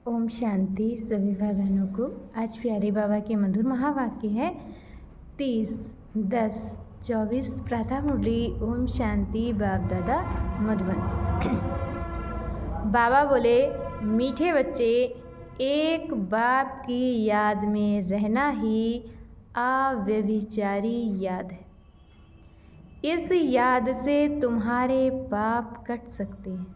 ओम शांति। सभी भाई बहनों को आज प्यारे बाबा के मधुर महावाक्य है 30/10/24 प्रातः मुरली। ओम शांति। बाप दादा मधुबन। बाबा बोले, मीठे बच्चे, एक बाप की याद में रहना ही अव्यभिचारी याद है। इस याद से तुम्हारे पाप कट सकते हैं।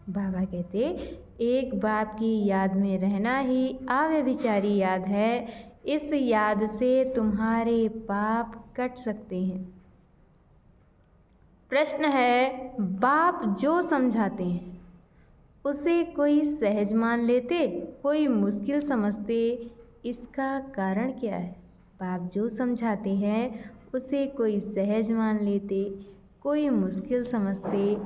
बाबा कहते, एक बाप की याद में रहना ही अव्यभिचारी याद है। इस याद से तुम्हारे पाप कट सकते हैं। प्रश्न है, बाप जो समझाते हैं उसे कोई सहज मान लेते, कोई मुश्किल समझते, इसका कारण क्या है? बाप जो समझाते हैं उसे कोई सहज मान लेते, कोई मुश्किल समझते,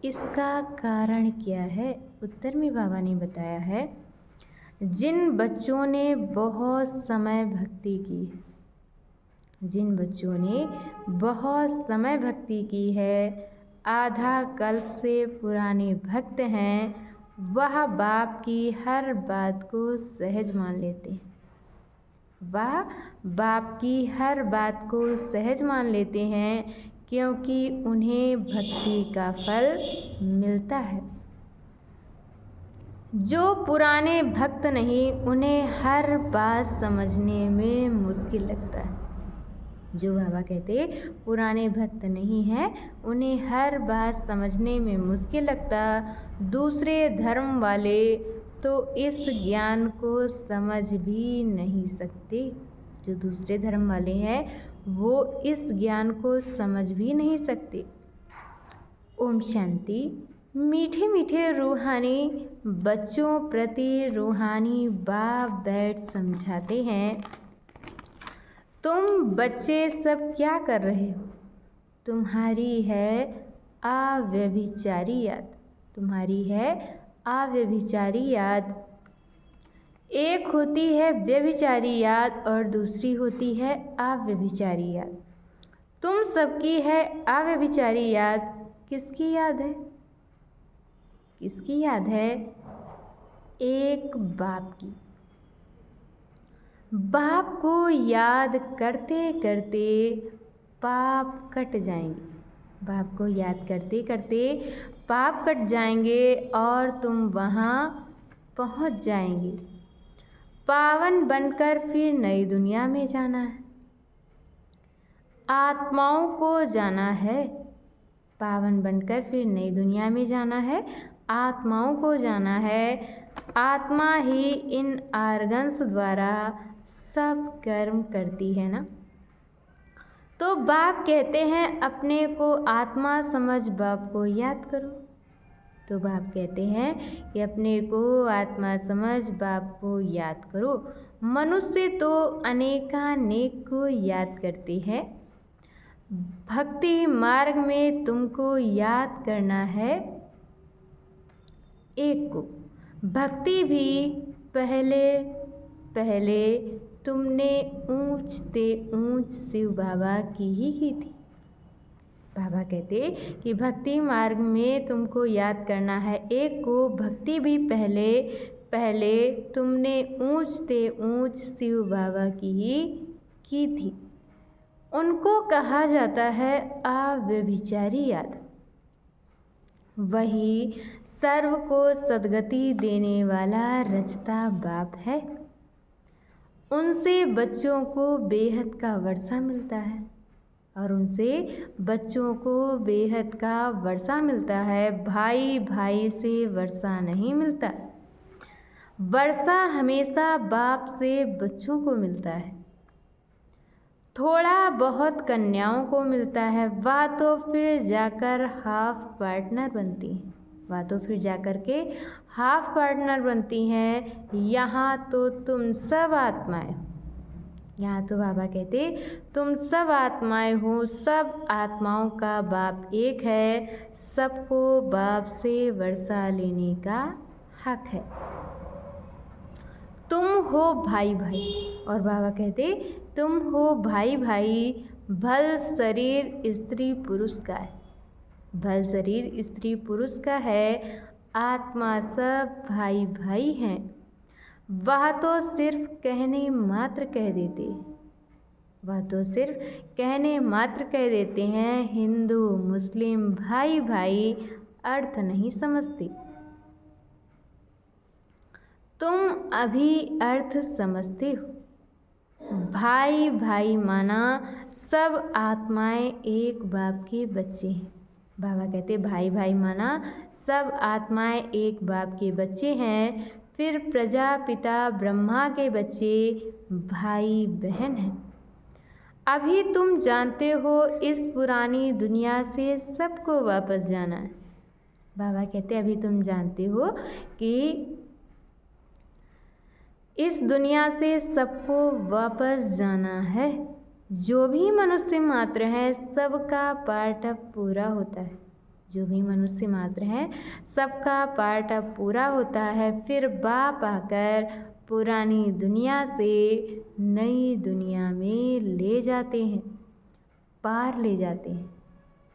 इसका कारण क्या है? उत्तर में बाबा ने बताया है, जिन बच्चों ने बहुत समय भक्ति की है, जिन बच्चों ने बहुत समय भक्ति की है, आधा कल्प से पुराने भक्त हैं, वह बाप की हर बात को सहज मान लेते हैं। वह बाप की हर बात को सहज मान लेते हैं क्योंकि उन्हें भक्ति का फल मिलता है। जो पुराने भक्त नहीं, उन्हें हर बात समझने में मुश्किल लगता है। जो बाबा कहते पुराने भक्त नहीं हैं, उन्हें हर बात समझने में मुश्किल लगता। दूसरे धर्म वाले तो इस ज्ञान को समझ भी नहीं सकते। जो दूसरे धर्म वाले हैं वो इस ज्ञान को समझ भी नहीं सकते। ओम शांति। मीठे मीठे रूहानी बच्चों प्रति रूहानी बाप बैठ समझाते हैं, तुम बच्चे सब क्या कर रहे हो? तुम्हारी है अव्यभिचारी याद, तुम्हारी है अव्यभिचारी याद। एक होती है व्यभिचारी याद और दूसरी होती है अव्यभिचारी याद। तुम सबकी है अव्यभिचारी याद। किसकी याद है? किसकी याद है? एक बाप की। बाप को याद करते करते पाप कट जाएंगे। बाप को याद करते करते पाप कट जाएंगे और तुम वहाँ पहुँच जाएंगे। पावन बनकर फिर नई दुनिया में जाना है। आत्माओं को जाना है। पावन बनकर फिर नई दुनिया में जाना है। आत्माओं को जाना है। आत्मा ही इन आर्गन्स द्वारा सब कर्म करती है ना। तो बाप कहते हैं अपने को आत्मा समझ बाप को याद करो। तो बाप कहते हैं कि अपने को आत्मा समझ बाप को याद करो। मनुष्य तो अनेकानेक को याद करते हैं। भक्ति मार्ग में तुमको याद करना है एक को। भक्ति भी पहले पहले तुमने ऊंच से ऊंच शिव बाबा की ही की थी। बाबा कहते कि भक्ति मार्ग में तुमको याद करना है एक को। भक्ति भी पहले पहले तुमने ऊंच से ऊंच शिव बाबा की ही की थी। उनको कहा जाता है अव्यभिचारी याद। वही सर्व को सद्गति देने वाला रचता बाप है। उनसे बच्चों को बेहद का वर्षा मिलता है और उनसे बच्चों को बेहद का वर्षा मिलता है। भाई भाई से वर्षा नहीं मिलता। वर्षा हमेशा बाप से बच्चों को मिलता है। थोड़ा बहुत कन्याओं को मिलता है, वह तो फिर जाकर हाफ पार्टनर बनती हैं। वह तो फिर जाकर के हाफ पार्टनर बनती हैं। यहाँ तो तुम सब आत्माएं हो। यहाँ तो बाबा कहते तुम सब आत्माएं हो। सब आत्माओं का बाप एक है। सबको बाप से वर्षा लेने का हक है। तुम हो भाई भाई। और बाबा कहते तुम हो भाई भाई। भल शरीर स्त्री पुरुष का है। भल शरीर स्त्री पुरुष का है। आत्मा सब भाई भाई हैं। वह तो सिर्फ कहने मात्र कह देते हैं। हिंदू मुस्लिम भाई भाई अर्थ नहीं समझते। तुम अभी अर्थ समझते हो। भाई भाई माना सब आत्माएं एक बाप के बच्चे हैं। बाबा कहते भाई भाई माना सब आत्माएं एक बाप के बच्चे हैं। फिर प्रजापिता ब्रह्मा के बच्चे भाई बहन हैं। अभी तुम जानते हो इस पुरानी दुनिया से सबको वापस जाना है। बाबा कहते अभी तुम जानते हो कि इस दुनिया से सबको वापस जाना है। जो भी मनुष्य मात्र है सबका पार्ट अब पूरा होता है। जो भी मनुष्य मात्र है सबका पार्ट अब पूरा होता है। फिर बाप आकर पुरानी दुनिया से नई दुनिया में ले जाते हैं, पार ले जाते हैं।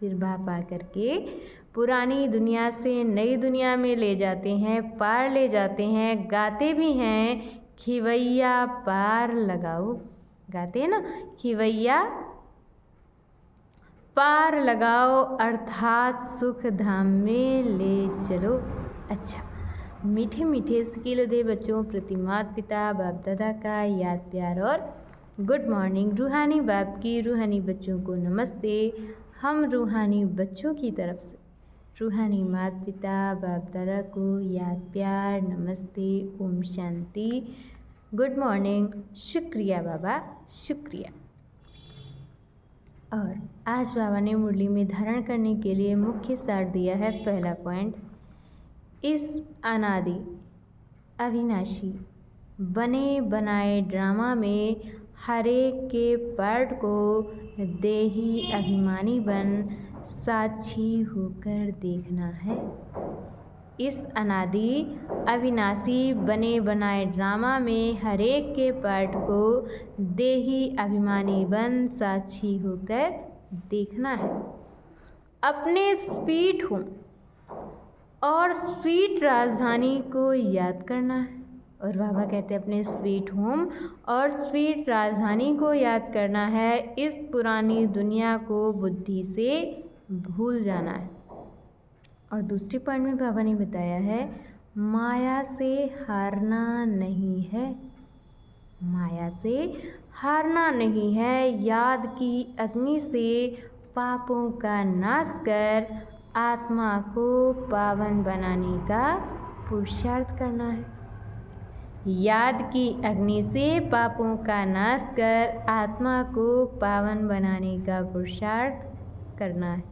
फिर बाप आकर के पुरानी दुनिया से नई दुनिया में ले जाते हैं, पार ले जाते हैं। गाते भी हैं खिवैया पार लगाओ। गाते हैं ना, खिवैया पार लगाओ अर्थात सुख धाम में ले चलो। अच्छा, मीठे मीठे स्किल दे बच्चों प्रति माता पिता बाप दादा का याद प्यार और गुड मॉर्निंग। रूहानी बाप की रूहानी बच्चों को नमस्ते। हम रूहानी बच्चों की तरफ से रूहानी माता पिता बाप दादा को याद प्यार नमस्ते, ओम शांति, गुड मॉर्निंग, शुक्रिया बाबा, शुक्रिया। और आज बाबा ने मुरली में धारण करने के लिए मुख्य सार दिया है। पहला पॉइंट, इस अनादि अविनाशी बने बनाए ड्रामा में हर एक के पार्ट को देही अभिमानी बन साक्षी होकर देखना है। इस अनादि अविनाशी बने बनाए ड्रामा में हर एक के पार्ट को देही अभिमानी बन साक्षी होकर देखना है। अपने स्वीट होम और स्वीट राजधानी को याद करना है। और बाबा कहते हैं अपने स्वीट होम और स्वीट राजधानी को याद करना है। इस पुरानी दुनिया को बुद्धि से भूल जाना है। और दूसरे पॉइंट में बाबा ने बताया है माया से हारना नहीं है। माया से हारना नहीं है। याद की अग्नि से पापों का नाश कर आत्मा को पावन बनाने का पुरुषार्थ करना है। याद की अग्नि से पापों का नाश कर आत्मा को पावन बनाने का पुरुषार्थ करना है।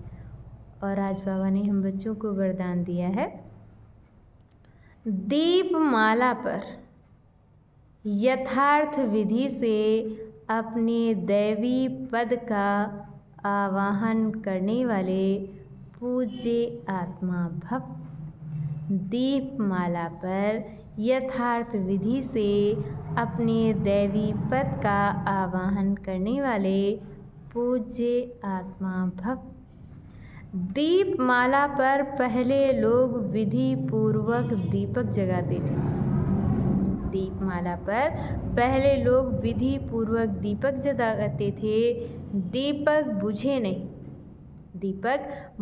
और आज बाबा ने हम बच्चों को वरदान दिया है, दीपमाला पर यथार्थ विधि से अपने दैवी पद का आवाहन करने वाले पूज्य आत्मा भव। दीपमाला पर यथार्थ विधि से अपने दैवी पद का आवाहन करने वाले पूज्य आत्मा भव। दीपमाला पर पहले लोग विधि पूर्वक दीपक जगाते थे। दीपमाला पर पहले लोग विधि पूर्वक दीपक जगाते थे। दीपक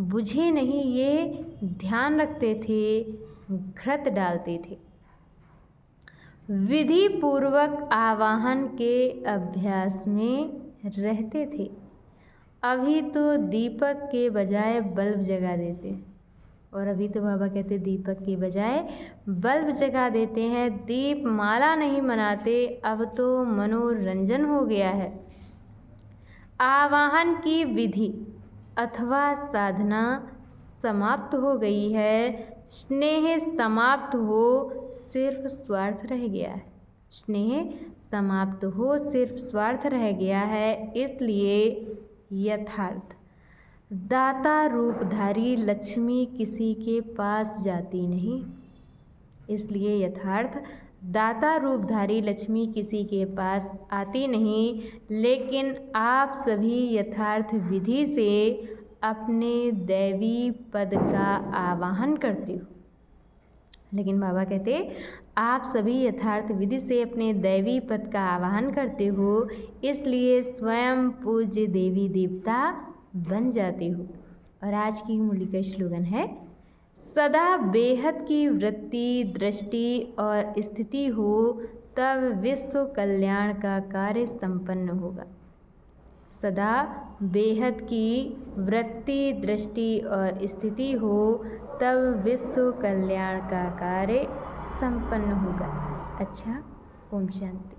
बुझे नहीं ये ध्यान रखते थे, घृत डालते थे। विधि पूर्वक आवाहन के अभ्यास में रहते थे। अभी तो दीपक के बजाय बल्ब जगा देते। और अभी तो बाबा कहते दीपक के बजाय बल्ब जगा देते हैं। दीपमाला नहीं मनाते, अब तो मनोरंजन हो गया है। आवाहन की विधि अथवा साधना समाप्त हो गई है। स्नेह समाप्त हो सिर्फ स्वार्थ रह गया है। स्नेह समाप्त हो सिर्फ स्वार्थ रह गया है। इसलिए यथार्थ दाता रूपधारी लक्ष्मी किसी के पास जाती नहीं। इसलिए यथार्थ दाता रूपधारी लक्ष्मी किसी के पास आती नहीं। लेकिन आप सभी यथार्थ विधि से अपने दैवी पद का आवाहन करते हो। लेकिन बाबा कहते आप सभी यथार्थ विधि से अपने दैवी पद का आवाहन करते हो, इसलिए स्वयं पूज्य देवी देवता बन जाते हो। और आज की मुरली का स्लोगन है, सदा बेहद की वृत्ति, दृष्टि और स्थिति हो, तब विश्व कल्याण का कार्य संपन्न होगा। सदा बेहद की वृत्ति, दृष्टि और स्थिति हो, तब विश्व कल्याण का कार्य संपन्न होगा। अच्छा, ओम शांति।